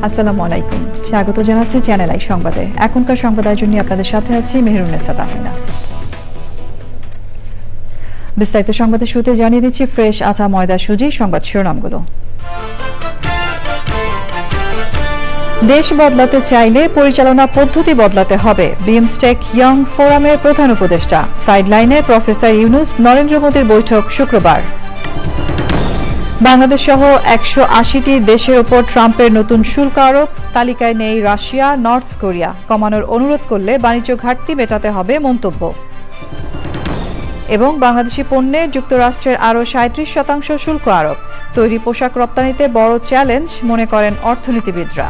আসসালামু আলাইকুম, স্বাগত জানাচ্ছি চ্যানেল আই সংবাদে। এখনকার সংবাদ আয়োজনে আপনাদের সাথে আছি মেহেরুন্নেসা তাহমিনা। বিস্তারিত সংবাদের শুরুতে জানিয়ে দিচ্ছি ফ্রেশ আটা ময়দা সুজি সংবাদ শিরোনামগুলো। দেশ বদলাতে চাইলে পরিচালনা পদ্ধতি বদলাতে হবে, বিমস্টেক ইয়ং ফোরামের প্রধান উপদেষ্টা। সাইডলাইনে প্রফেসর ইউনুস নরেন্দ্র মোদীর বৈঠক শুক্রবার। বাংলাদেশ সহ 180টি দেশের ওপর ট্রাম্পের নতুন শুল্ক আরোপ, তালিকায় নেই রাশিয়া, নর্থ কোরিয়া। কমানোর অনুরোধ করলে বাণিজ্য ঘাটতি মেটাতে হবে মন্তব্য। এবং বাংলাদেশি পণ্যে যুক্তরাষ্ট্রের আরও 37% শুল্ক আরোপ, তৈরি পোশাক রপ্তানিতে বড় চ্যালেঞ্জ মনে করেন অর্থনীতিবিদরা।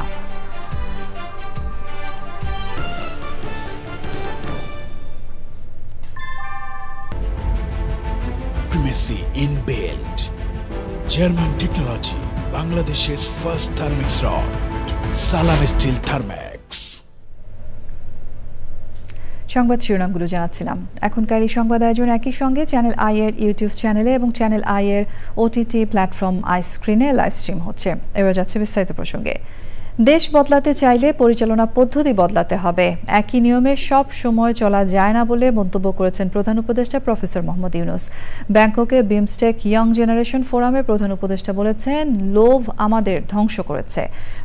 German technology, Bangladesh's first thermix rod, Salam Steel Thermax. সংবাদ শিরোনামগুলো জানাচ্ছিলাম। এখনকার এই সংবাদ আয়োজন একই সঙ্গে চ্যানেল আই এর ইউটিউব চ্যানেলে এবং চ্যানেল আই এর ওটিটি প্ল্যাটফর্ম আই স্ক্রিনে লাইভ স্ট্রিম হচ্ছে। এবার যাচ্ছে বিস্তারিত প্রসঙ্গে। দেশ বদলাতে চাইলে পরিচালনা পদ্ধতি বদলাতে হবে, একই নিয়মে সব সময় চলা যায় না বলে মন্তব্য করেছেন প্রধান উপদেষ্টা প্রফেসর মোহাম্মদ ইউনুস। ব্যাংককে বিমস্টেক ইয়ং জেনারেশন ফোরামের প্রধান উপদেষ্টা বলেছেন, লোভ আমাদের ধ্বংস করেছে,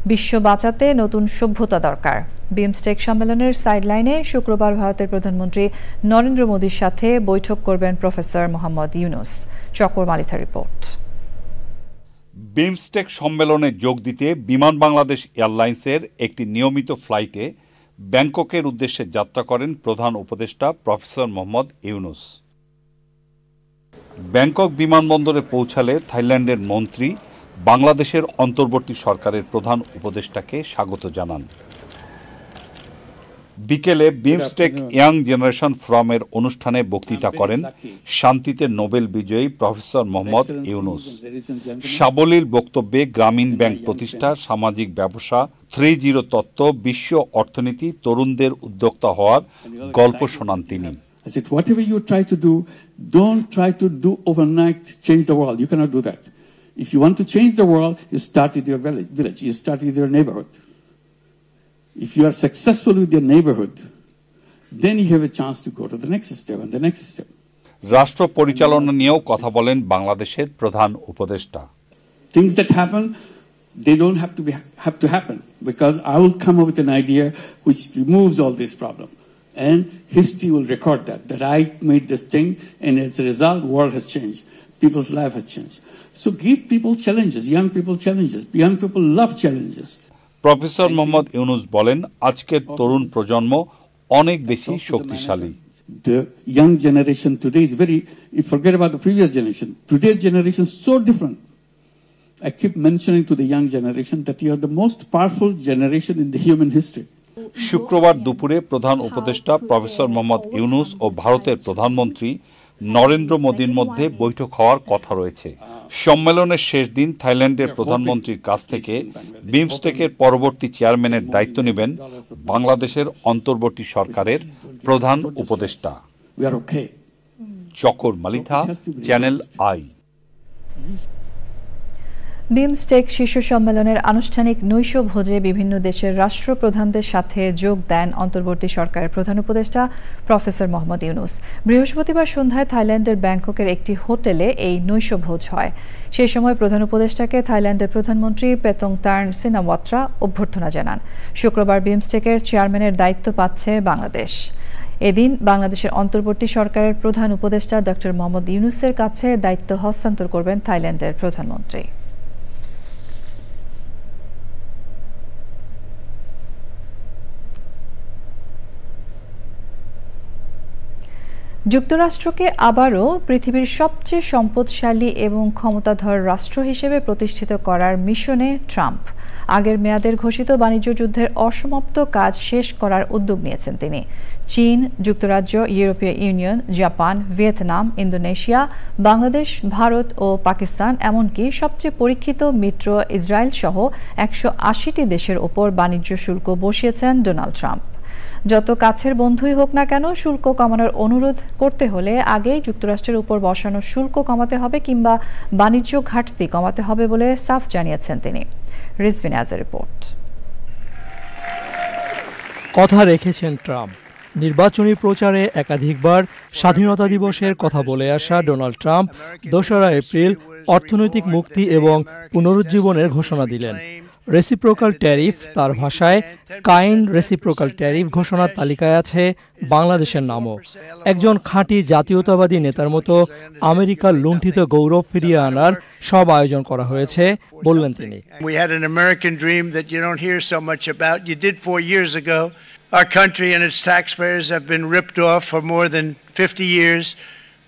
বিশ্ব বাঁচাতে নতুন সভ্যতা দরকার। বিমস্টেক সম্মেলনের সাইডলাইনে শুক্রবার ভারতের প্রধানমন্ত্রী নরেন্দ্র মোদীর সাথে বৈঠক করবেন প্রফেসর মোহাম্মদ ইউনুস। চকর মালিথা রিপোর্ট। বিমস্টেক সম্মেলনে যোগ দিতে বিমান বাংলাদেশ এয়ারলাইন্সের একটি নিয়মিত ফ্লাইটে ব্যাংককের উদ্দেশ্যে যাত্রা করেন প্রধান উপদেষ্টা প্রফেসর মোহাম্মদ ইউনুস। ব্যাংকক বিমানবন্দরে পৌঁছালে থাইল্যান্ডের মন্ত্রী বাংলাদেশের অন্তর্বর্তী সরকারের প্রধান উপদেষ্টাকে স্বাগত জানান। বিকেলে বিমস্টেক ইয়াং জেনারেশন ফোরামের অনুষ্ঠানে বক্তৃতা করেন শান্তিতে নোবেল বিজয়ী প্রফেসর মোহাম্মদ ইউনুস। সাবলীল বক্তব্যে গ্রামীণ ব্যাংক প্রতিষ্ঠা, সামাজিক ব্যবসা, 3.0 তত্ত্ব, বিশ্ব অর্থনীতি, তরুণদের উদ্যোক্তা হওয়ার গল্প শোনান তিনি। I said, whatever you try to do, don't try to do overnight, change the world. You cannot do that. If you want to change the world, you start with your village, you start with your neighborhood. If you are successful with your neighborhood, then you have a chance to go to the next step and the next step. রাষ্ট্র পরিচালনা নিয়েও কথা বলেন বাংলাদেশের প্রধান উপদেষ্টা। Things that happen, they don't have to happen, because I will come up with an idea which removes all this problem, and history will record that I made this thing, and as a result, world has changed, people's life has changed. So give people challenges, young people challenges. Young people love challenges. Professor Mohammad Yunus বলেন, আজকের তরুণ প্রজন্ম অনেক বেশি শক্তিশালী। The young generation today is you forget about the previous generation. Today's generation is so different. I keep mentioning to the young generation that you are the most powerful generation in the human history. শুক্রবার দুপুরে প্রধান উপদেষ্টা professor Mohammad Yunus ও ভারতের প্রধানমন্ত্রী নরেন্দ্র মোদীর মধ্যে বৈঠক হওয়ার কথা রয়েছে। সম্মেলনের শেষ দিন থাইল্যান্ডের প্রধানমন্ত্রীর কাছ থেকে বিমস্টেকের পরবর্তী চেয়ারম্যানের দায়িত্ব নেবেন বাংলাদেশের অন্তর্বর্তী সরকারের প্রধান উপদেষ্টা। চকর মালিথা, চ্যানেল আই। বিমস্টেক শীর্ষ সম্মেলনের আনুষ্ঠানিক নৈশ ভোজে বিভিন্ন দেশের রাষ্ট্রপ্রধানদের সাথে যোগ দেন অন্তর্বর্তী সরকারের প্রধান উপদেষ্টা প্রফেসর মোহাম্মদ ইউনুস। বৃহস্পতিবার সন্ধ্যায় থাইল্যান্ডের ব্যাংককের একটি হোটেলে এই নৈশ ভোজ হয়। সেই সময় প্রধান উপদেষ্টাকে থাইল্যান্ডের প্রধানমন্ত্রী পেতংতার্ন সিনাওয়াত্রা অভ্যর্থনা জানান। শুক্রবার বিমস্টেকের চেয়ারম্যানের দায়িত্ব পাচ্ছে বাংলাদেশ। এদিন বাংলাদেশের অন্তর্বর্তী সরকারের প্রধান উপদেষ্টা ডক্টর মোহাম্মদ ইউনুসের কাছে দায়িত্ব হস্তান্তর করবেন থাইল্যান্ডের প্রধানমন্ত্রী। যুক্তরাষ্ট্রকে আবারও পৃথিবীর সবচেয়ে সম্পদশালী এবং ক্ষমতাধর রাষ্ট্র হিসেবে প্রতিষ্ঠিত করার মিশনে ট্রাম্প। আগের মেয়াদের ঘোষিত বাণিজ্য যুদ্ধের অসমাপ্ত কাজ শেষ করার উদ্যোগ নিয়েছেন তিনি। চীন, যুক্তরাজ্য, ইউরোপীয় union, Japan, Vietnam, Indonesia, Bangladesh, Bharat ও পাকিস্তান, এমনকি সবচেয়ে পরীক্ষিত মিত্র ইসরায়েল সহ 180টি দেশের ওপর বাণিজ্য শুল্ক বসিয়েছেন ডোনাল্ড ট্রাম্প। যত কাছের বন্ধুই হোক না কেন, শুল্ক কমানোর অনুরোধ করতে হলে আগেই যুক্তরাষ্ট্রের উপর বসানো শুল্ক কমাতে হবে কিংবা বাণিজ্য ঘাটতি কমাতে হবে বলে সাফ জানিয়েছেন তিনি। রিজভিন আজের রিপোর্ট। কথা রেখেছেন ট্রাম্প। নির্বাচনী প্রচারে একাধিকবার স্বাধীনতা দিবসের কথা বলে আসা ডোনাল্ড ট্রাম্প 2 এপ্রিল অর্থনৈতিক মুক্তি এবং পুনরুজ্জীবনের ঘোষণা দিলেন। রেসিপ্রোকাল ট্যারিফ, তার ভাষায় কাইন্ড রেসিপ্রোকাল ট্যারিফ ঘোষণার তালিকায় আছে বাংলাদেশের নামও। একজন খাঁটি জাতীয়তাবাদী নেতার মতো আমেরিকার লুণ্ঠিত গৌরব ফিরিয়ে আনার সব আয়োজন করা হয়েছে বললেন তিনি। Our country and its taxpayers have been ripped off for more than 50 years,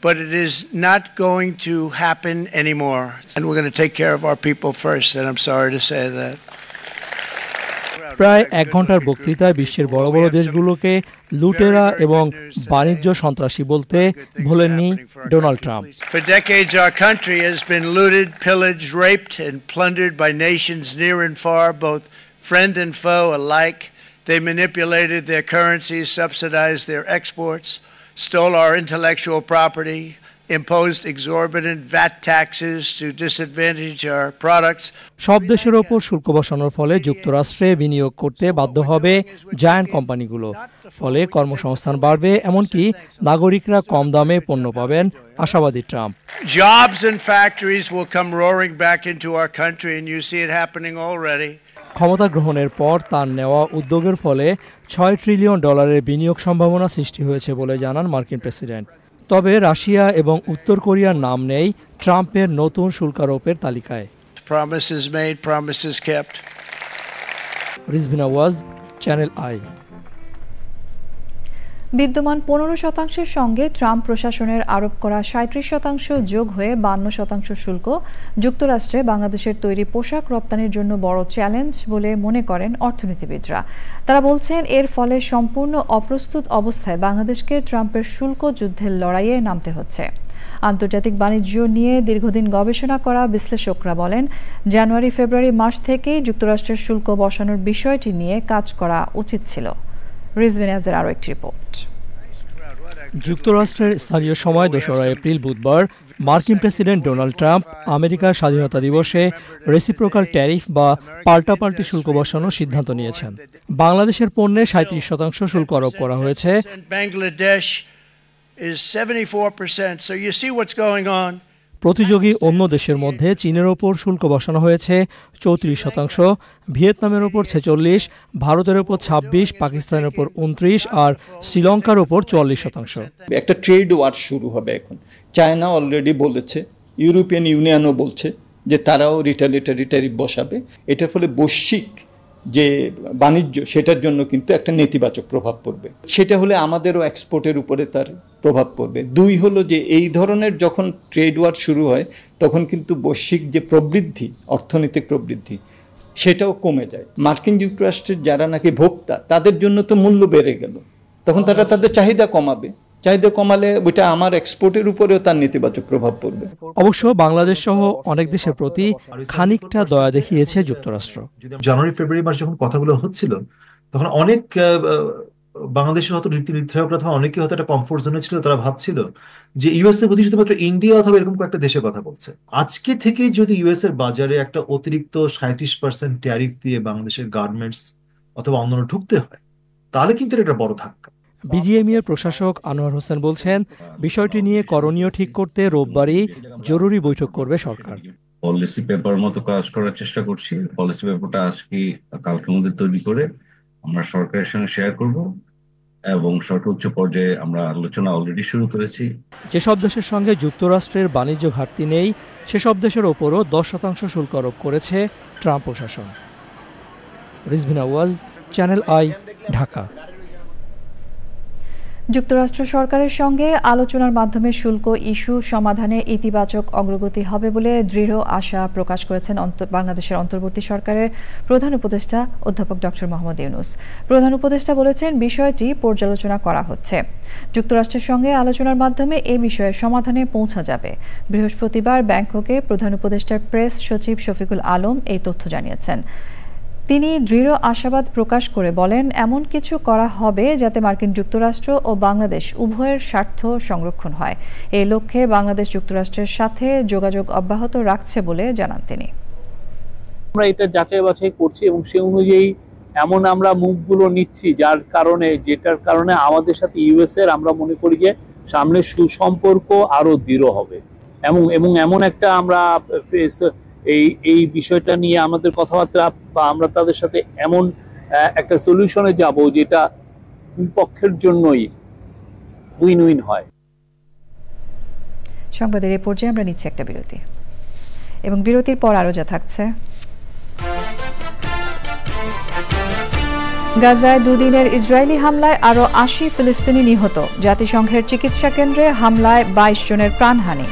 but it is not going to happen anymore. And we're going to take care of our people first, and I'm sorry to say that. প্রায় 1 ঘন্টার বক্তৃতায় বিশ্বের বড় বড় দেশগুলোকে লুটেরা এবং বাণিজ্য সন্ত্রাসী বলতে ভোলেননি Donald Trump. For decades our country has been looted, pillaged, raped and plundered by nations near and far, both friend and foe alike. They manipulated their currencies, subsidized their exports, stole our intellectual property, imposed exorbitant VAT taxes to disadvantage our products. সব দেশের ওপর শুল্ক বসানোর ফলে যুক্তরাষ্ট্রে বিনিয়োগ করতে বাধ্য হবে জায়ান্ট কোম্পানিগুলো। ফলে কর্মসংস্থান বাড়বে, এমনকি নাগরিকরা কম দামে পণ্য পাবেন আশাবাদী Trump. Jobs and factories will come roaring back into our country, and you see it happening already. ক্ষমতা গ্রহণের পর তার নেওয়া উদ্যোগের ফলে $6 ট্রিলিয়ন বিনিয়োগ সম্ভাবনা সৃষ্টি হয়েছে বলে জানান মার্কিন প্রেসিডেন্ট। তবে রাশিয়া এবং উত্তর কোরিয়ার নাম নেই ট্রাম্পের নতুন শুল্কারোপের তালিকায়। Promises made, promises kept. রিজভিন আওয়াজ, চ্যানেল আই। বিদ্যমান 15% সঙ্গে ট্রাম্প প্রশাসনের আরোপ করা 37% যোগ হয়ে 52% শুল্ক যুক্তরাষ্ট্রে বাংলাদেশের তৈরি পোশাক রপ্তানির জন্য বড় চ্যালেঞ্জ বলে মনে করেন অর্থনীতিবিদরা। তারা বলছেন এর ফলে সম্পূর্ণ অপ্রস্তুত অবস্থায় বাংলাদেশকে ট্রাম্পের শুল্ক যুদ্ধের লড়াইয়ে নামতে হচ্ছে। আন্তর্জাতিক বাণিজ্য নিয়ে দীর্ঘদিন গবেষণা করা বিশ্লেষকরা বলেন, জানুয়ারি-ফেব্রুয়ারি মাস থেকেই যুক্তরাষ্ট্রের শুল্ক বসানোর বিষয়টি নিয়ে কাজ করা উচিত ছিল। রিজভিনাজের আরও একটি রিপোর্ট। যুক্তরাষ্ট্রের স্থানীয় সময় 2 এপ্রিল বুধবার মার্কিন প্রেসিডেন্ট ডোনাল্ড ট্রাম্প আমেরিকার স্বাধীনতা দিবসে রেসিপ্রোকাল ট্যারিফ বা পাল্টাপাল্টি শুল্ক বসানোর সিদ্ধান্ত নিয়েছেন। বাংলাদেশের পণ্যে 37% শুল্ক আরোপ করা হয়েছে। প্রতিযোগী অন্য দেশের মধ্যে চীনের ওপর শুল্ক বসানো হয়েছে 34%, ভিয়েতনামের ওপর 46%, ভারতের ওপর 26%, পাকিস্তানের ওপর 29% আর শ্রীলঙ্কার ওপর 44%। একটা ট্রেড ওয়ার শুরু হবে এখন। চায়না অলরেডি বলেছে, ইউরোপিয়ান ইউনিয়নও বলছে যে তারাও রিটালিটারি ট্যারিফ বসাবে। এটার ফলে বৈশ্বিক যে বাণিজ্য সেটার জন্য কিন্তু একটা নেতিবাচক প্রভাব পড়বে। সেটা হলে আমাদেরও এক্সপোর্টের উপরে তার প্রভাব পড়বে। 2 হলো যে এই ধরনের যখন ট্রেড ওয়ার শুরু হয় তখন কিন্তু বৈশ্বিক যে প্রবৃদ্ধি, অর্থনৈতিক প্রবৃদ্ধি সেটাও কমে যায়। মার্কিন যুক্তরাষ্ট্রের যারা নাকি ভোক্তা তাদের জন্য তো মূল্য বেড়ে গেল, তখন তারা তাদের চাহিদা কমাবে। চাহিদা কমালে ওইটা আমার এক্সপোর্টের উপরেও তার নেতিবাচক প্রভাব পড়বে। অবশ্য বাংলাদেশ সহ অনেক দেশের প্রতি খানিকটা দয়া দেখিয়েছে যুক্তরাষ্ট্র। জানুয়ারি-ফেব্রুয়ারি মাস যখন কথাগুলো হচ্ছিল তখন অনেক বাংলাদেশের হয়তো নীতি নির্ধারকরা অথবা অনেকে হয়তো একটা কমফোর্ট জোনে ছিল। তারা ভাবছিল যে ইউএসএ প্রতি শুধুমাত্র ইন্ডিয়া অথবা এরকম কয়েকটা দেশের কথা বলছে। আজকে থেকে যদি ইউএস এর বাজারে একটা অতিরিক্ত 37% ট্যারিফ দিয়ে বাংলাদেশের গার্মেন্টস অথবা অন্যান্য ঢুকতে হয়, তাহলে কিন্তু এটা বড় ধাক্কা। বিজিএমইএর প্রশাসক আনোয়ার হোসেন বলছেন, বিষয়টি নিয়ে করণীয় ঠিক করতে রোববারই জরুরি বৈঠক করবে সরকার। পলিসি পেপার মতো কাজ করার চেষ্টা করছি। পলিসি পেপারটা আজকে কালকের মধ্যে তৈরি করে আমরা সরকারের সঙ্গে শেয়ার করব এবং সর্বোচ্চ পর্যায়ে আমরা আলোচনা অলরেডি শুরু করেছি। যেসব দেশের সঙ্গে যুক্তরাষ্ট্রের বাণিজ্য ঘাটতি নেই সেসব দেশের ওপরও 10% শুল্ক আরোপ করেছে ট্রাম্প প্রশাসন। রিজভিন আওয়াজ, চ্যানেল আই, ঢাকা। যুক্তরাষ্ট্র সরকারের সঙ্গে আলোচনার মাধ্যমে শুল্ক ইস্যু সমাধানে ইতিবাচক অগ্রগতি হবে বলে দৃঢ় আশা প্রকাশ করেছেন বাংলাদেশের অন্তর্বর্তী সরকারের প্রধান উপদেষ্টা অধ্যাপক ডক্টর মোহাম্মদ ইউনূস। প্রধান উপদেষ্টা বলেছেন, বিষয়টি পর্যালোচনা করা হচ্ছে। যুক্তরাষ্ট্রের সঙ্গে আলোচনার মাধ্যমে এ বিষয়ে সমাধানে পৌঁছা যাবে। বৃহস্পতিবার ব্যাংককে প্রধান উপদেষ্টার প্রেস সচিব শফিকুল আলম এই তথ্য জানিয়েছেন। তিনি দৃঢ় আশাবাদ প্রকাশ করে বলেন, এমন কিছু করা হবে যাতে মার্কিন যুক্তরাষ্ট্র ও বাংলাদেশ উভয়ের স্বার্থ সংরক্ষণ হয়। এই লক্ষ্যে বাংলাদেশ যুক্তরাষ্ট্রের সাথে যোগাযোগ অব্যাহত রাখছে বলে জানান তিনি। আমরা এটা যাচাই বাছাই করছি এবং সেই অনুযায়ী এমন আমরা মুভগুলো নিচ্ছি যেটার কারণে আমাদের সাথে ইউএস এর আমরা মনে করি যে সামনে সুসম্পর্ক আরো দৃঢ় হবে এবং এমন একটা আমরা এই বিষয়টা নিয়ে আমাদের কথাবার্তা বা আমরা তাদের সাথে এমন একটা সলিউশনে যাব যেটা দুই পক্ষের জন্যই উইন উইন হয়। সংবাদের এই পর্যায়ে আমরা নিচ্ছি একটা বিরতি এবং বিরতির পর আরো যা থাকছে। গাজায় দুদিনের ইসরায়েলি হামলায় আরো ৮০ ফিলিস্তিনি নিহত। জাতিসংঘের চিকিৎসা কেন্দ্রে হামলায় ২২ জনের প্রাণহানি।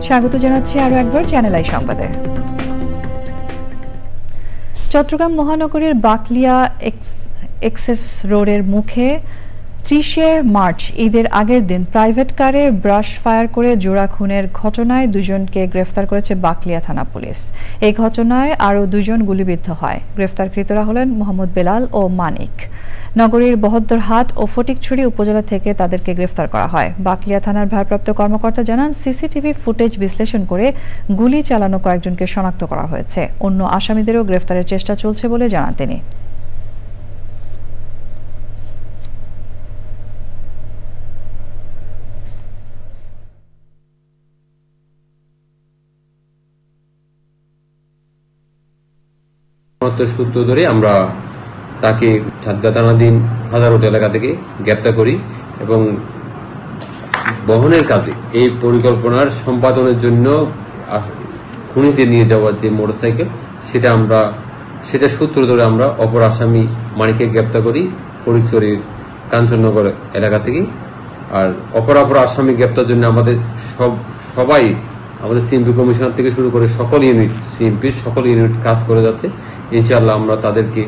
স্বাগত জানাচ্ছি আরো একবার চ্যানেল আই সংবাদে। চট্টগ্রাম মহানগরীর বাকলিয়া এক্সেস রোডের মুখে ৩০শে মার্চ ঈদের আগের দিন প্রাইভেট কারে ব্রাশ ফায়ার করে জোড়া খুনের ঘটনায় ২ জনকে গ্রেফতার করেছে বাকলিয়া থানা পুলিশ। এই ঘটনায় আরও ২ জন গুলিবিদ্ধ হয়। গ্রেফতারকৃতরা হলেন মোহাম্মদ বেলাল ও মানিক। নগরীর বহদ্দরহাট ও ফটিকছড়ি উপজেলা থেকে তাদেরকে গ্রেফতার করা হয়। বাকলিয়া থানার ভারপ্রাপ্ত কর্মকর্তা জানান, সিসিটিভি ফুটেজ বিশ্লেষণ করে গুলি চালানো কয়েকজনকে শনাক্ত করা হয়েছে। অন্য আসামিদেরও গ্রেফতারের চেষ্টা চলছে বলে জানান তিনি। সূত্র ধরে আমরা তাকে সাতগাঁ থানাধীন হাজারোট এলাকা থেকে গ্রেপ্তার করি এবং বহনের কাজে এই পরিকল্পনার সম্পাদনের জন্য খুনিতে নিয়ে যাওয়ার যে মোটরসাইকেল সেটা সূত্র ধরে আমরা অপর আসামি মানিককে গ্রেপ্তার করি ফটিকছড়ির কাঞ্চননগর এলাকা থেকে। আর অপর আসামি গ্রেপ্তার জন্য আমাদের সবাই আমাদের সিএমপি কমিশনার থেকে শুরু করে সকল ইউনিট কাজ করে যাচ্ছে। ইনশাআল্লাহ আমরা তাদেরকে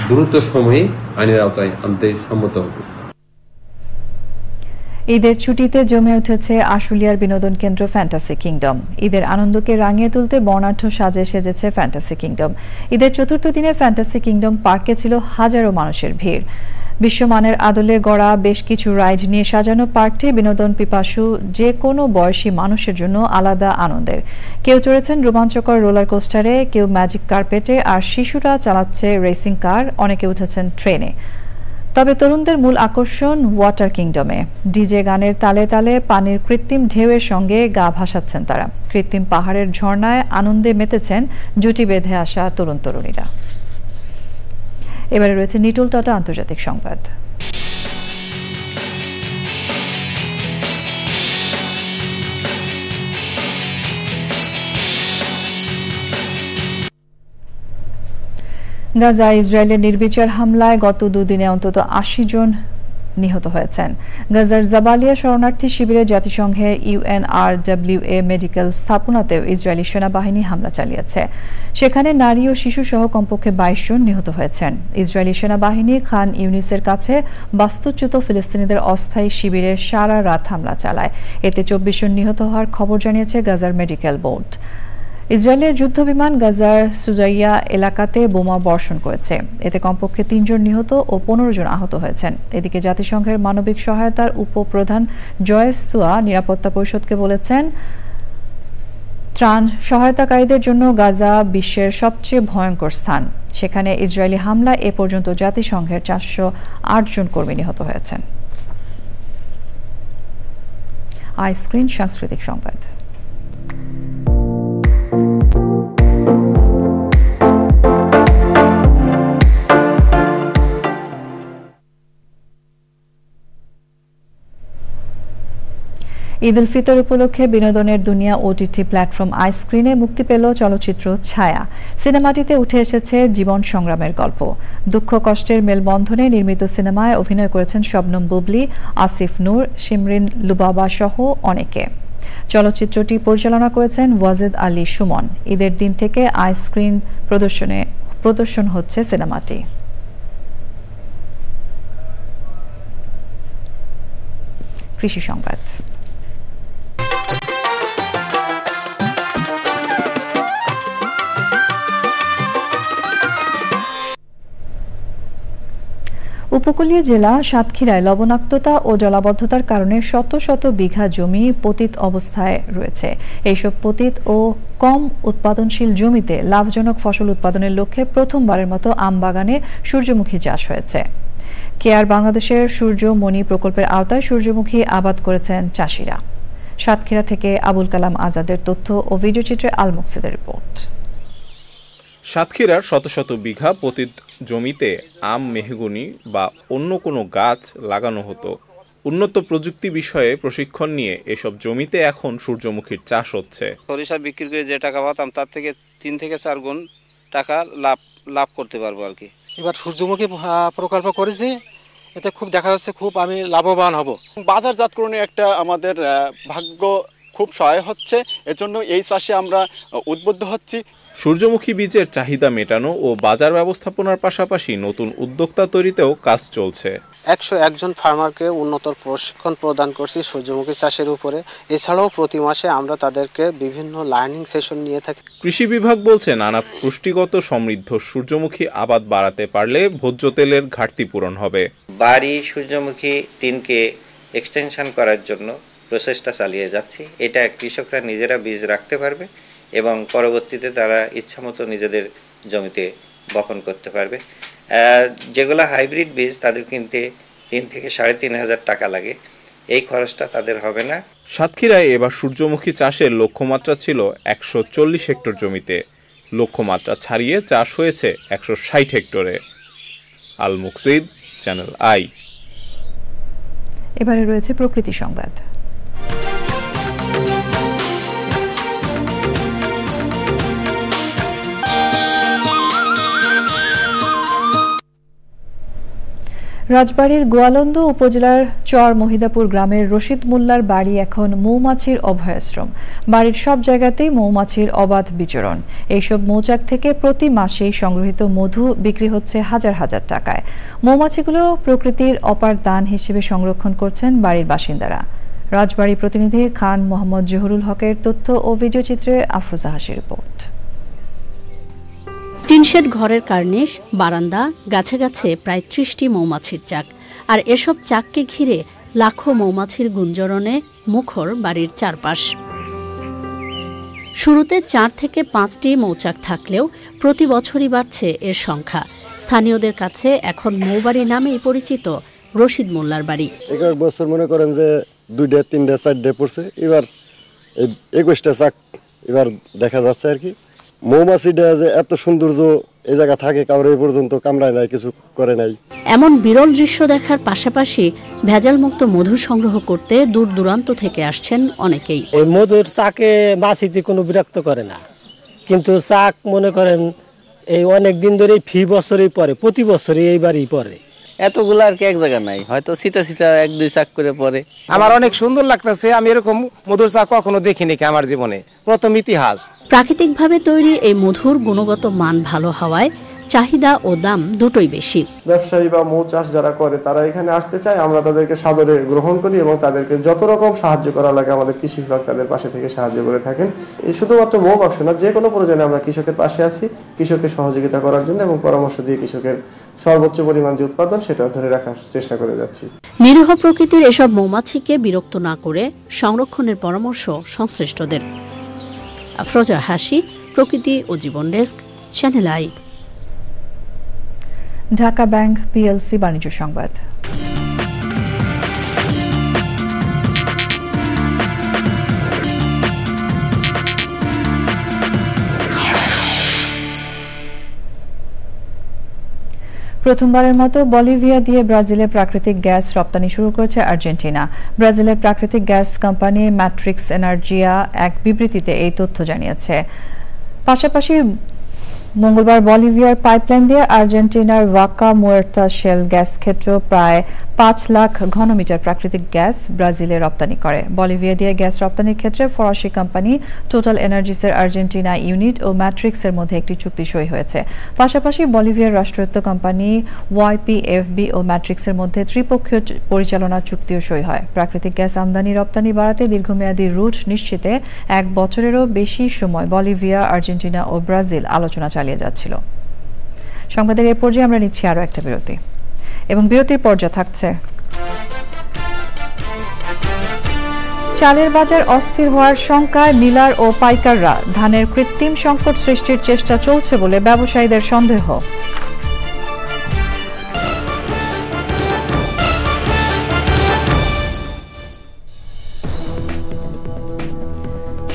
দ্রুত সময়ে আইনের আওতায় আনতে সম্মত হব। ঈদের ছুটিতে জমে উঠেছে আশুলিয়ার বিনোদন কেন্দ্র ফ্যান্টাসি কিংডম। ঈদের আনন্দকে রাঙিয়ে তুলতে বর্ণাঢ্য সাজে সেজেছে ফ্যান্টাসি কিংডম। ঈদের চতুর্থ দিনে ফ্যান্টাসি কিংডম পার্কে ছিল হাজারো মানুষের ভিড়। বিশ্বমানের আদলে গড়া বেশ কিছু রাইড নিয়ে সাজানো পার্কটি বিনোদন পিপাসু যে কোনো বয়সী মানুষের জন্য আলাদা আনন্দের। কেউ চড়েছেন রোমাঞ্চকর রোলার কোস্টারে, কেউ ম্যাজিক কার্পেটে, আর শিশুরা চালাচ্ছে রেসিং কার, অনেকে উঠেছেন ট্রেনে। তবে তরুণদের মূল আকর্ষণ ওয়াটার কিংডমে। ডিজে গানের তালে তালে পানির কৃত্রিম ঢেউয়ের সঙ্গে গা ভাসাচ্ছেন তারা। কৃত্রিম পাহাড়ের ঝর্ণায় আনন্দে মেতেছেন জুটি বেঁধে আসা তরুণ তরুণীরা। এবারে রয়েছে নিটল টাটা আন্তর্জাতিক সংবাদ। গাজায় ইসরায়েলের নির্বিচার হামলায় গত দুদিনে অন্তত ৮০ জন নিহত হয়েছেন। গাজার জাবালিয়া শরণার্থী শিবিরে জাতিসংঘের UNRWA মেডিকেল স্থাপনাতেও ইসরায়েলি সেনাবাহিনী হামলা চালিয়েছে। সেখানে নারী ও শিশু সহ কমপক্ষে ২২ জন নিহত হয়েছেন। ইসরায়েলি সেনাবাহিনী খান ইউনিসের কাছে বাস্তুচ্যুত ফিলিস্তিনিদের অস্থায়ী শিবিরে সারা রাত হামলা চালায়। এতে ২৪ জন নিহত হওয়ার খবর জানিয়েছে গাজার মেডিকেল বোর্ড। ইসরায়েলের যুদ্ধবিমান গাজার সুজাইয়া এলাকাতে বোমা বর্ষণ করেছে। এতে কমপক্ষে ৩ জন নিহত ও ১৫ জন আহত হয়েছেন। এদিকে জাতিসংঘের মানবিক সহায়তার উপপ্রধান জয়েস সুয়া নিরাপত্তা পরিষদকে বলেছেন, ত্রাণ সহায়তাকারীদের জন্য গাজা বিশ্বের সবচেয়ে ভয়ঙ্কর স্থান। সেখানে ইসরায়েলি হামলায় এ পর্যন্ত জাতিসংঘের ৪০৮ জন কর্মী নিহত হয়েছেন। আইস্ক্রিন সাংস্কৃতিক সংবাদ। ঈদ উল ফিতর উপলক্ষে বিনোদনের দুনিয়া ওটিটি প্ল্যাটফর্ম আইস্ক্রিনে মুক্তি পেল চলচ্চিত্র ছায়া। সিনেমাটিতে উঠে এসেছে জীবন সংগ্রামের গল্প। দুঃখ কষ্টের মেলবন্ধনে নির্মিত সিনেমায় অভিনয় করেছেন শবনম বুবলি, আসিফ নূর, শিমরিন লুবাবা সহ অনেকে। চলচ্চিত্রটি পরিচালনা করেছেন ওয়াজেদ আলী সুমন। ঈদের দিন থেকে আইস্ক্রিন প্রদর্শন হচ্ছে সিনেমাটি। কৃষি সংবাদ। উপকূলীয় জেলা সাতক্ষীরায় লবণাক্ততা ও জলাবদ্ধতার কারণে শত শত বিঘা জমি পতিত অবস্থায় রয়েছে। এইসব পতিত ও কম উৎপাদনশীল জমিতে লাভজনক ফসল উৎপাদনের লক্ষ্যে প্রথমবারের মতো আম বাগানে সূর্যমুখী চাষ হয়েছে। কেয়ার বাংলাদেশের সূর্যমণি প্রকল্পের আওতায় সূর্যমুখী আবাদ করেছেন চাষিরা। সাতক্ষীরা থেকে আবুল কালাম আজাদের তথ্য ও ভিডিওচিত্রে আল মুকসিদের রিপোর্ট। সাতক্ষীরার শত শত বিঘা পতিত জমিতে আম, মেহগনি বা অন্য কোনো গাছ লাগানো হতো। উন্নত প্রযুক্তি বিষয়ে প্রশিক্ষণ নিয়ে এসব জমিতে এখন সূর্যমুখীর চাষ হচ্ছে। সরিষা বিক্রি করে যে টাকা পাতাম তার থেকে 3 থেকে 4 গুণ টাকা লাভ করতে পারবো আর কি। এবার সূর্যমুখী প্রকল্প করেছি, এতে খুব দেখা যাচ্ছে খুব আমি লাভবান হব। বাজারজাতকরণে একটা আমাদের ভাগ্য খুব সহায় হচ্ছে, এজন্য এই চাষে আমরা উদ্বুদ্ধ হচ্ছি। সূর্যমুখী বীজের চাহিদা মেটানো ও বাজার ব্যবস্থাপনার পাশাপাশি নতুন উদ্যোক্তা তৈরিতেও কাজ চলছে। 101 জন ফার্মারকে উন্নত প্রশিক্ষণ প্রদান করছি সূর্যমুখী চাষের উপরে। এছাড়াও প্রতি মাসে আমরা তাদেরকে বিভিন্ন লার্নিং সেশন নিয়ে থাকি। কৃষি বিভাগ বলছে নানা পুষ্টিগত সমৃদ্ধ সূর্যমুখী আবাদ বাড়াতে পারলে ভোজ্য তেলের ঘাটতি পূরণ হবে। বাড়ি সূর্যমুখী 3কে এক্সটেনশন করার জন্য প্রচেষ্টা চালিয়ে যাচ্ছি। এটা কৃষকরা নিজেরা বীজ রাখতে পারবে এবং পরবর্তীতে তারা ইচ্ছামতো নিজেদের জমিতে বপন করতে পারবে। যেগুলো হাইব্রিড বীজ তাদের কিনতে 3 থেকে 3,500 টাকা লাগে, এই খরচটা তাদের হবে না। সাতক্ষীরায় এবার সূর্যমুখী চাষের লক্ষ্যমাত্রা ছিল 140 হেক্টর জমিতে, লক্ষ্যমাত্রা ছাড়িয়ে চাষ হয়েছে 160 হেক্টরে। আল মুকসিদ, চ্যানেল আই। এবারে রয়েছে প্রকৃতি সংবাদ। রাজবাড়ীর গোয়ালন্দ উপজেলার চর মহিদাপুর গ্রামের রশিদ মোল্লার বাড়ি এখন মৌমাছির অভয়াশ্রম। বাড়ির সব জায়গাতেই মৌমাছির অবাধ বিচরণ। এইসব মৌচাক থেকে প্রতি মাসেই সংগৃহীত মধু বিক্রি হচ্ছে হাজার হাজার টাকায়। মৌমাছিগুলো প্রকৃতির অপার দান হিসেবে সংরক্ষণ করছেন বাড়ির বাসিন্দারা। রাজবাড়ী প্রতিনিধি খান মোহাম্মদ জহুরুল হকের তথ্য ও ভিডিওচিত্রে আফরোজা হাসির রিপোর্ট। টিনশেড ঘরের কার্নিশ, বারান্দা, গাছে গাছে প্রায় 30টি মৌমাছির চাক। আর এসব চাককে ঘিরে লাখো মৌমাছির গুঞ্জরণে মুখর বাড়ির চারপাশ। শুরুতে 4 থেকে 5টি মৌচাক থাকলেও প্রতি বছরই বাড়ছে এর সংখ্যা। স্থানীয়দের কাছে এখন মৌবাড়ি নামেই পরিচিত রশিদ মোল্লার বাড়ি। এক বছর মনে করেন যে 2টা 3টা 4টা পড়ছে, এবার 21টা চাক এবার দেখা যাচ্ছে আর কি। মৌমাছিটা যে এত সৌন্দর্য এই জায়গা থাকে, কাউরে এই পর্যন্ত কামড়ায় নাই, কিছু করে নাই। এমন বিরল দৃশ্য দেখার পাশাপাশি ভেজালমুক্ত মধু সংগ্রহ করতে দূর দূরান্ত থেকে আসছেন অনেকেই। এই মধুর চাকে মাছিতে কোনো বিরক্ত করে না, কিন্তু চাক মনে করেন এই অনেক দিন ধরে ফি বছরই পরে, প্রতি বছরই এইবারই পরে। এতগুলো আর কি এক জায়গা নাই, হয়তো সিটা 1-2 চাক করে পরে। আমার অনেক সুন্দর লাগতেছে, আমি এরকম মধুর চাক কখনো দেখিনি আমার জীবনে, প্রথম ইতিহাস। প্রাকৃতিকভাবে তৈরি এই মধুর গুণগত মান ভালো হওয়ায় চাহিদা ও দাম দুটোই বেশি। ব্যবসায়ী বা মৌ চাষ যারা করে তারা এখানে আসতে চায়, আমরা তাদেরকে সাদরে গ্রহণ করি এবং তাদেরকে যত রকম সাহায্য করা লাগে আমাদের কৃষি বিভাগ তাদের পাশে থেকে সাহায্য করে থাকেন। এই শুধুমাত্র মৌ বাক্স না, যে কোনো প্রয়োজনে আমরা কৃষকের পাশে আছি, কৃষকের সহযোগিতা করার জন্য এবং পরামর্শ দিয়ে কৃষকের সর্বোচ্চ পরিমাণ যে উৎপাদন সেটা ধরে রাখার চেষ্টা করে যাচ্ছি। নিরীহ প্রকৃতির এসব মৌমাছিকে বিরক্ত না করে সংরক্ষণের পরামর্শ সংশ্লিষ্টদের। আফরোজা হাসি, প্রকৃতি ও জীবন desk, channel I. Dhaka bank PLC বাণিজ্য সংবাদ। প্রথমবারের মতো বলিভিয়া দিয়ে ব্রাজিলে প্রাকৃতিক গ্যাস রপ্তানি শুরু করেছে আর্জেন্টিনা। ব্রাজিলের প্রাকৃতিক গ্যাস কোম্পানি ম্যাট্রিক্স এনার্জিয়া এক বিবৃতিতে এই তথ্য জানিয়েছে। পাশাপাশি মঙ্গলবার বলিভিয়ার পাইপলাইন দিয়ে আর্জেন্টিনার ওয়াকা মুয়ের্তা শেল গ্যাস ক্ষেত্র প্রায় 5 লাখ ঘনমিটার প্রাকৃতিক গ্যাস ব্রাজিলে রপ্তানি করে। বলিভিয়া দিয়ে গ্যাস রপ্তানির ক্ষেত্রে ফরাসি কোম্পানি টোটাল এনার্জিসের আর্জেন্টিনা ইউনিট ও ম্যাট্রিক্সের মধ্যে একটি চুক্তি সই হয়েছে। পাশাপাশি বলিভিয়ার রাষ্ট্রায়ত্ত কোম্পানি ওয়াইপিএফবি ও ম্যাট্রিক্সের মধ্যে ত্রিপক্ষীয় পরিচালনা চুক্তিও সই হয়। প্রাকৃতিক গ্যাস আমদানি রপ্তানি বাড়াতে দীর্ঘমেয়াদী রুট নিশ্চিতে 1 বছরেরও বেশি সময় বলিভিয়া, আর্জেন্টিনা ও ব্রাজিল আলোচনা চালিয়ে যাচ্ছিল। সংবাদের এই পর্যায়ে আমরা নিচ্ছি আরও একটা বিরতি এবং বিরতির পর্যায়ে থাকছে চালের বাজার অস্থির হওয়ার শঙ্কায় মিলার ও পাইকাররা, ধানের কৃত্রিম সংকট সৃষ্টির চেষ্টা চলছে বলে ব্যবসায়ীদের সন্দেহ।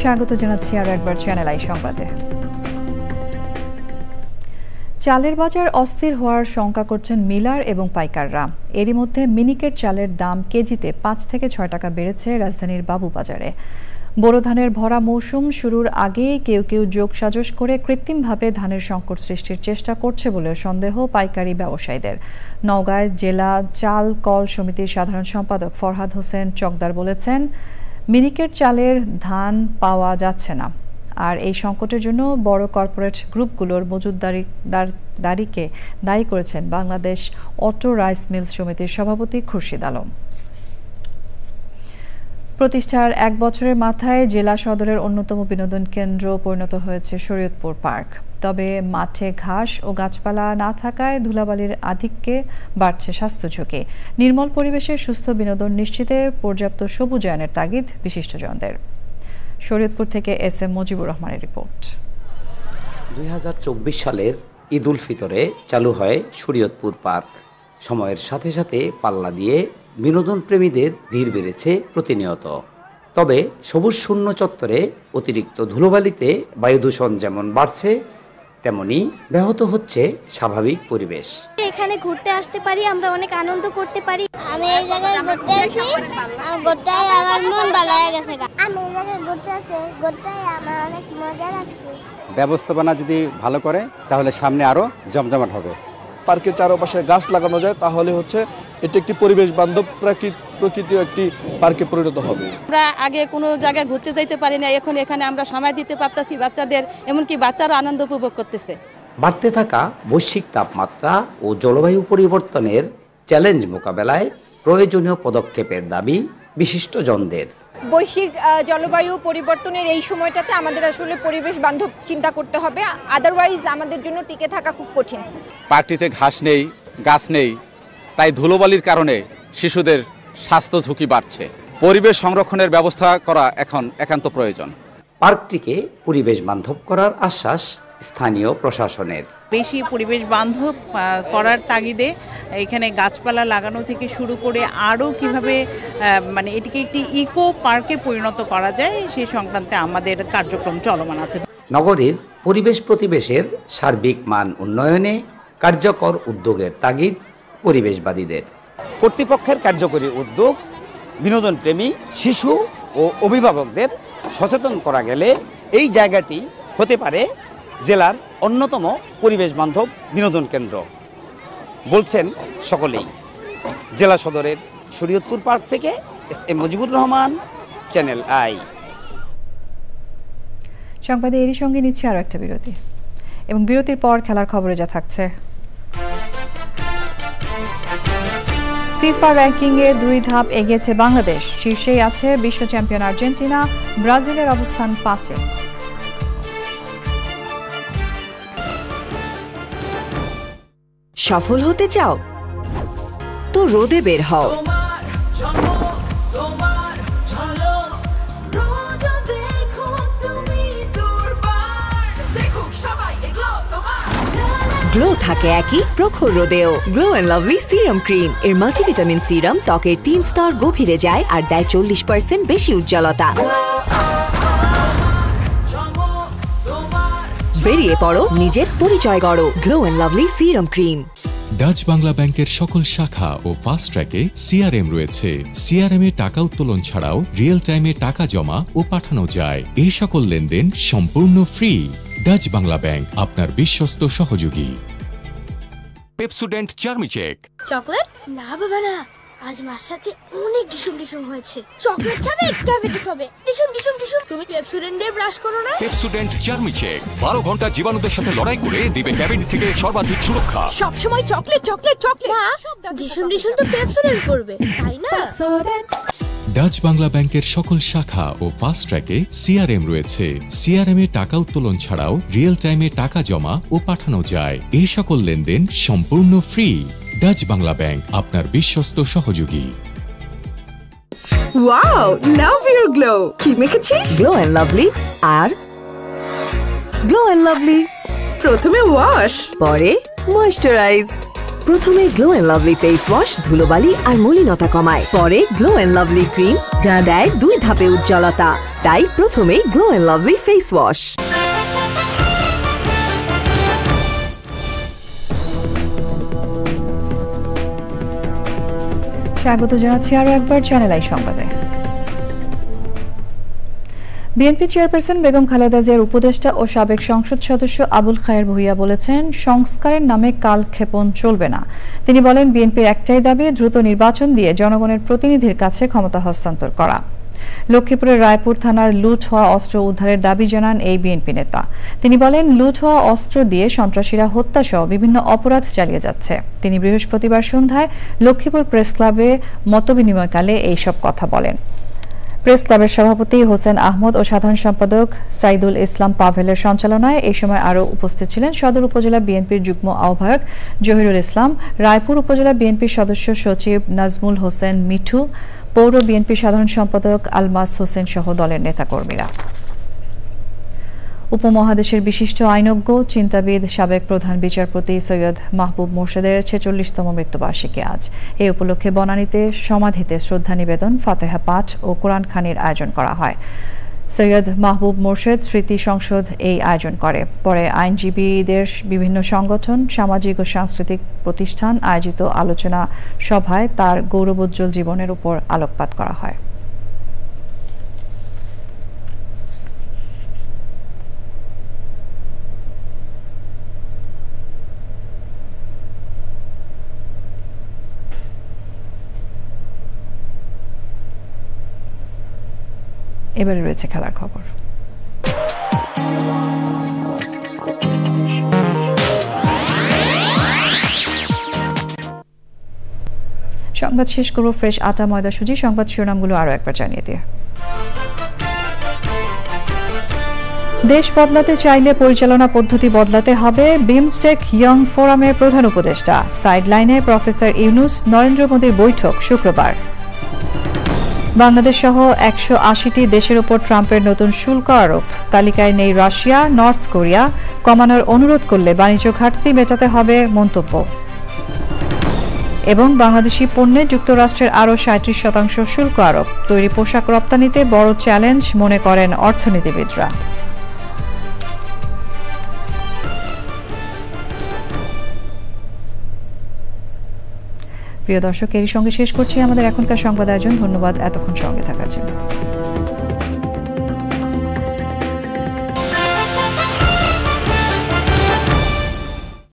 স্বাগত জানাচ্ছি আরও একবার চ্যানেল আই সংবাদে। চালের বাজার অস্থির হওয়ার শঙ্কা করছেন মিলার এবং পাইকাররা। এরই মধ্যে মিনিকেট চালের দাম কেজিতে 5 থেকে 6 টাকা বেড়েছে রাজধানীর বাবুবাজারে। বোরো ধানের ভরা মৌসুম শুরুর আগেই কেউ কেউ যোগসাজশ করে কৃত্রিমভাবে ধানের সংকট সৃষ্টির চেষ্টা করছে বলে সন্দেহ পাইকারি ব্যবসায়ীদের। নওগাঁয় জেলা চাল কল সমিতির সাধারণ সম্পাদক ফরহাদ হোসেন চকদার বলেছেন, মিনিকেট চালের ধান পাওয়া যাচ্ছে না, আর এই সংকটের জন্য বড় কর্পোরেট গ্রুপগুলোর মজুতদারিকে দায়ী করেছেন বাংলাদেশ অটো রাইস মিলস সমিতির সভাপতি খুরশিদ আলম। প্রতিষ্ঠার 1 বছরের মাথায় জেলা সদরের অন্যতম বিনোদন কেন্দ্র পরিণত হয়েছে শরীয়তপুর পার্ক। তবে মাঠে ঘাস ও গাছপালা না থাকায় ধুলাবালির আধিক্যে বাড়ছে স্বাস্থ্য ঝুঁকি। নির্মল পরিবেশে সুস্থ বিনোদন নিশ্চিতে পর্যাপ্ত সবুজায়নের তাগিদ বিশিষ্টজনদের। শরীয়তপুর থেকে এস.এম. মুজিবুর রহমানের রিপোর্ট। 2024 সালের ঈদ উল ফিতরে চালু হয় শরীয়তপুর পার্ক। সময়ের সাথে সাথে পাল্লা দিয়ে বিনোদন প্রেমীদের ভিড় বেড়েছে প্রতিনিয়ত। তবে সবুজ শূন্য চত্বরে অতিরিক্ত ধুলোবালিতে বায়ু দূষণ যেমন বাড়ছে, তেমনি ব্যাহত হচ্ছে স্বাভাবিক পরিবেশ। এখানে ঘুরতে আসতে পারি, আমরা অনেক আনন্দ করতে পারি। আমি এই জায়গায় ঘুরতে আসি, ঘুরতে আমার মন ভালো হয়ে গেছে। আমি এই জায়গায় ঘুরতে আসি, ঘুরতে আমার অনেক মজা লাগছে। ব্যবস্থাপনা যদি ভালো করে তাহলে সামনে আরো জমজমাট হবে। পার্কের চারপাশে গাছ লাগানো যায় তাহলে হচ্ছে এটি একটি পরিবেশ বান্ধব প্রকৃতি একটি পার্কে পরিণত হবে। আমরা আগে কোনো জায়গায় ঘুরতে যাইতে পারি না, এখন এখানে আমরা সময় দিতে পারতেছি বাচ্চাদের, এমনকি বাচ্চারা আনন্দ উপভোগ করতেছে। বাড়তে থাকা বৈশ্বিক তাপমাত্রা ও জলবায়ু পরিবর্তনের চ্যালেঞ্জ মোকাবেলায় প্রয়োজনীয় পদক্ষেপের দাবি বিশিষ্টজনদের। বৈশ্বিক জলবায়ু পরিবর্তনের এই সময়টাতে আমাদের আসলে পরিবেশ বান্ধব চিন্তা করতে হবে, আদারওয়াইজ আমাদের জন্য টিকে থাকা খুব কঠিন। পার্কটিতে ঘাস নেই, গাছ নেই, তাই ধুলোবালির কারণে শিশুদের স্বাস্থ্য ঝুঁকি বাড়ছে। পরিবেশ সংরক্ষণের ব্যবস্থা করা এখন একান্ত প্রয়োজন। পার্কটিকে পরিবেশ বান্ধব করার আশ্বাস স্থানীয় প্রশাসনের। বেশি পরিবেশ বান্ধব করার তাগিদে এখানে গাছপালা লাগানো থেকে শুরু করে আরও কিভাবে মানে এটিকে একটি ইকো পার্কে পরিণত করা যায় সে সংক্রান্তে আমাদের কার্যক্রম চলমান আছে। নগরীর পরিবেশ প্রতিবেশের সার্বিক মান উন্নয়নে কার্যকর উদ্যোগের তাগিদ পরিবেশবাদীদের। কর্তৃপক্ষের কার্যকরী উদ্যোগ বিনোদন প্রেমী শিশু ও অভিভাবকদের সচেতন করা গেলে এই জায়গাটি হতে পারে জেলার অন্যতম পরিবেশ বান্ধব বিনোদন কেন্দ্র বলছেন সকলেই। জেলা সদরের শরীয়তপুর পার্ক থেকে SM. Mujibur Rahman, channel I. সংবাদে এরই সঙ্গে নিচ্ছে আরও একটা বিরতি এবং বিরতির পর খেলার খবরে যা থাকছে। ফিফা র্যাঙ্কিংয়ে 2 ধাপ এগিয়েছে বাংলাদেশ। শীর্ষেই আছে বিশ্ব চ্যাম্পিয়ন আর্জেন্টিনা, ব্রাজিলের অবস্থান 5-এ। সফল হতে চাও তো রোদে বের হও। গ্লো থাকে একই প্রখর রোদেও। Glow and lovely serum cream এর মাল্টিভিটামিন সিরাম ত্বকের 3 স্তর গভীরে যায় আর দেয় 40% বেশি উজ্জ্বলতা। বেরিয়ে পড়ো, নিজের পরিচয় গড়ো। Glow and lovely serum cream. Dutch Bangla ব্যাংকের সকল শাখা ও ফাস্ট ট্র্যাকে সিআরএম রয়েছে। সিআরএম এ টাকা উত্তোলন ছাড়াও রিয়েল টাইমে টাকা জমা ও পাঠানো যায়। এই সকল লেনদেন সম্পূর্ণ ফ্রি। ডাচ বাংলা ব্যাংক, আপনার বিশ্বস্ত সহযোগী। পেপসোডেন্ট চার্মিচেক। চকলেট না বাবা না, আজ মার সাথে অনেক ডিসুম হয়েছে। চকলেট খাবে, ডায়াবেটিস হবে। ডিসুম তুমি পেপসোডেন্ট দিয়ে ব্রাশ করো না। পেপসোডেন্ট চার্মিচেক 12 ঘন্টা জীবাণুদের সাথে লড়াই করে দিবে ক্যাবিন থেকে সর্বাধিক সুরক্ষা। সব সময় চকলেট মা, ডিসুম তো পেপসোডেন্ট করবে, তাই না? ডাচ বাংলা ব্যাংকের সকল শাখা ও ফাস্ট ট্র্যাকে সিআরএম রয়েছে। সিআরএম এ টাকা উত্তোলন ছাড়াও রিয়েল টাইমে টাকা জমা ও পাঠানো যায়। এই সকল লেনদেন সম্পূর্ণ ফ্রি। ডাচ বাংলা ব্যাংক, আপনার বিশ্বস্ত সহযোগী। Wow, love your glow. কি মেখেছিস? গ্লো এন্ড লাভলি আর গ্লো এন্ড লাভলি। প্রথমে ওয়াশ, পরে ময়েশ্চারাইজ। প্রথমে glow and lovely face wash ধুলোবালি আর মলিনতা কমায়, পরে গ্লো এন্ড লাভলি ক্রিম যা দেয় 2 ধাপে উজ্জ্বলতা। তাই প্রথমেই glow and lovely face wash. স্বাগত জানাচ্ছি আরও একবার চ্যানেল আই সংবাদে। বিএনপি চেয়ারপারসন বেগম খালেদা জিয়ার উপদেষ্টা ও সাবেক সংসদ সদস্য আবুল খায়ের ভূঁইয়া বলেছেন, সংস্কারের নামে কালক্ষেপণ চলবে না। তিনি বলেন, বিএনপির একটাই দাবি, দ্রুত নির্বাচন দিয়ে জনগণের প্রতিনিধির কাছে ক্ষমতা হস্তান্তর করা। লক্ষ্মীপুরের রায়পুর থানার লুট হওয়া অস্ত্র উদ্ধারের দাবি জানান এই বিএনপি নেতা। তিনি বলেন, লুট হওয়া অস্ত্র দিয়ে সন্ত্রাসীরা হত্যাসহ বিভিন্ন অপরাধ চালিয়ে যাচ্ছে। তিনি বৃহস্পতিবার সন্ধ্যায় লক্ষ্মীপুর প্রেস ক্লাবে মতবিনিময়কালে এইসব কথা বলেন। প্রেস ক্লাবের সভাপতি হোসেন আহমদ ও সাধারণ সম্পাদক সাইদুল ইসলাম পাভেলের সঞ্চালনায় এই সময় আরও উপস্থিত ছিলেন সদর উপজেলা বিএনপির যুগ্ম আহ্বায়ক জহিরুল ইসলাম, রায়পুর উপজেলা বিএনপির সদস্য সচিব নাজমুল হোসেন মিঠু, পৌর বিএনপির সাধারণ সম্পাদক আলমাস হোসেন সহ দলের নেতাকর্মীরা। উপমহাদেশের বিশিষ্ট আইনজ্ঞ, চিন্তাবিদ, সাবেক প্রধান বিচারপতি সৈয়দ মাহবুব মোর্শেদের 46তম মৃত্যুবার্ষিকী আজ। এই উপলক্ষে বনানীতে সমাধিতে শ্রদ্ধা নিবেদন, ফাতেহা পাঠ ও কোরআন খানির আয়োজন করা হয়। সৈয়দ মাহবুব মোর্শেদ স্মৃতি সংসদ এই আয়োজন করে। পরে আইনজীবীদের বিভিন্ন সংগঠন, সামাজিক ও সাংস্কৃতিক প্রতিষ্ঠান আয়োজিত আলোচনা সভায় তার গৌরবোজ্জ্বল জীবনের উপর আলোকপাত করা হয়। এবারে রয়েছে খেলার খবর। সংবাদ শেষ করব ফ্রেশ আটা ময়দা সুজি। সংবাদ শিরোনামগুলো আরও একবার জানিয়ে দিয়ে। দেশ বদলাতে চাইলে পরিচালনা পদ্ধতি বদলাতে হবে, বিমস্টেক ইয়ং ফোরামের প্রধান উপদেষ্টা। সাইডলাইনে প্রফেসর ইউনুস, নরেন্দ্র মোদীর বৈঠক শুক্রবার। বাংলাদেশ সহ 180টি দেশের উপর ট্রাম্পের নতুন শুল্ক আরোপ। তালিকায় নেই রাশিয়া, নর্থ কোরিয়া। কমানোর অনুরোধ করলে বাণিজ্য ঘাটতি মেটাতে হবে মন্তব্য। এবং বাংলাদেশি পণ্যে যুক্তরাষ্ট্রের আরও 37% শুল্ক আরোপ। তৈরি পোশাক রপ্তানিতে বড় চ্যালেঞ্জ মনে করেন অর্থনীতিবিদরা। প্রিয় দর্শক, এরই সঙ্গে শেষ করছি আমাদের এখনকার সংবাদ আয়োজন। ধন্যবাদ এতক্ষণ সঙ্গে থাকার জন্য।